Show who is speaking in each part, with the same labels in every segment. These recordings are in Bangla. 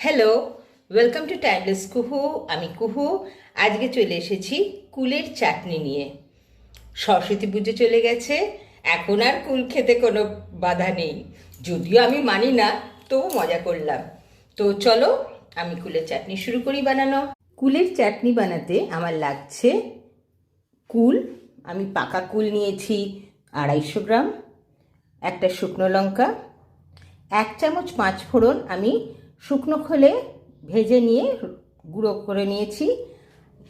Speaker 1: হ্যালো, ওয়েলকাম টু টাইমলেস কুহু। আমি কুহু। আজকে চলে এসেছি কুলের চাটনি নিয়ে। সরস্বতী পুজো চলে গেছে, এখন আর কুল খেতে কোনো বাধা নেই। যদিও আমি মানি না, তবু মজা করলাম। তো চলো আমি কুলের চাটনি শুরু করি বানানো। কুলের চাটনি বানাতে আমার লাগছে কুল। আমি পাকা কুল নিয়েছি 250 গ্রাম, একটা শুকনো লঙ্কা, 1 চামচ 5 ফোড়ন আমি শুকনো খোলে ভেজে নিয়ে গুঁড়ো করে নিয়েছি,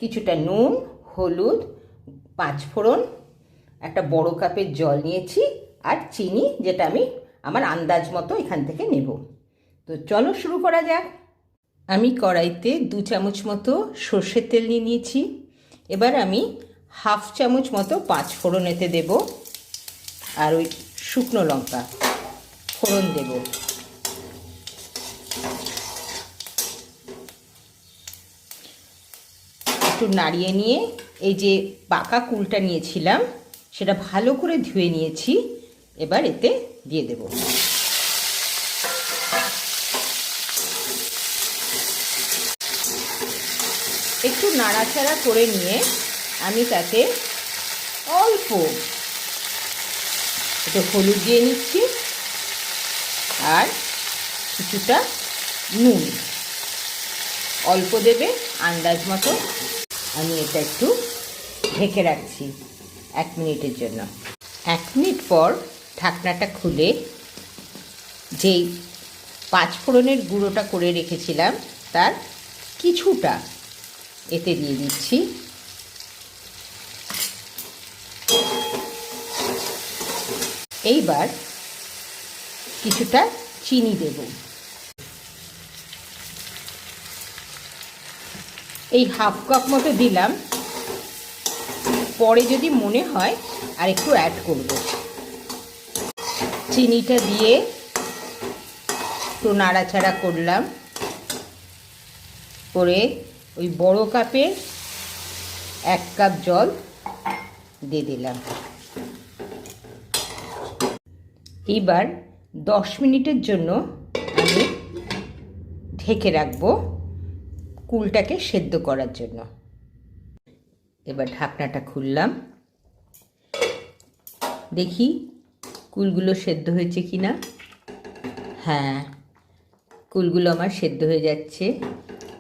Speaker 1: কিছুটা নুন, হলুদ, 5 ফোড়ন, একটা বড় কাপের জল নিয়েছি, আর চিনি, যেটা আমি আমার আন্দাজ মতো এখান থেকে নেব। তো চলো শুরু করা যাক। আমি কড়াইতে 2 চামচ মতো সর্ষের তেল নিয়ে নিয়েছি। এবার আমি 1/2 চামচ মতো 5 ফোড়ন এতে দেব, আর ওই শুকনো লঙ্কা ফোড়ন দেব। একটু নাড়িয়ে নিয়ে এই যে পাকা কুলটা নিয়েছিলাম সেটা ভালো করে ধুয়ে নিয়েছি, এবার এতে দিয়ে দেব। একটু নাড়াচাড়া করে নিয়ে আমি তাতে অল্প একটু হলুদ দিয়ে নিচ্ছি, আর কিছুটা নুন অল্প দেবে আন্দাজ মতো। আমি এটা একটু ঢেকে রাখছি 1 মিনিটের জন্য। 1 মিনিট পর ঢাকনাটা খুলে যেই 5 ফোড়নের গুঁড়োটা করে রেখেছিলাম তার কিছুটা এতে দিয়ে দিচ্ছি। এইবার কিছুটা চিনি দেব। এই 1/2 কাপ মতো দিলাম, পরে যদি মনে হয় আর একটু অ্যাড করব। চিনিটা দিয়ে একটু নাড়াচাড়া করলাম, করে ওই বড় কাপে 1 কাপ জল দিয়ে দিলাম। এইবার 10 মিনিটের জন্য আমি ঢেকে রাখবো কুলটাকে সেদ্ধ করার জন্য। এবার ঢাকনাটা খুললাম, দেখি কুলগুলো সেদ্ধ হয়েছে কি না। হ্যাঁ, কুলগুলো আমার সেদ্ধ হয়ে যাচ্ছে,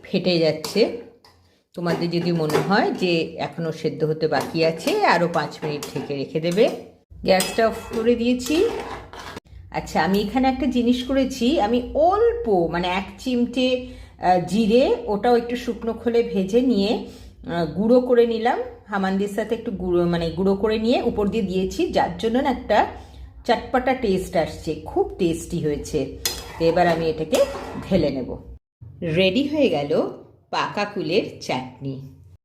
Speaker 1: ফেটে যাচ্ছে। তোমাদের যদি মনে হয় যে এখনও সেদ্ধ হতে বাকি আছে, আরও 5 মিনিট ঢেকে রেখে দেবে। গ্যাসটা অফ করে দিয়েছি। আচ্ছা, আমি এখানে একটা জিনিস করেছি, আমি অল্প মানে 1 চিমটে জিরে, ওটাও একটু শুকনো খোলে ভেজে নিয়ে গুঁড়ো করে নিলাম। হামানদির সাথে একটু গুঁড়ো করে নিয়ে উপর দিয়ে দিয়েছি, যার জন্য না একটা চটপটা টেস্ট আসছে, খুব টেস্টি হয়েছে। এবার আমি এটাকে ঢেলে নেব। রেডি হয়ে গেল পাকা কুলের চাটনি।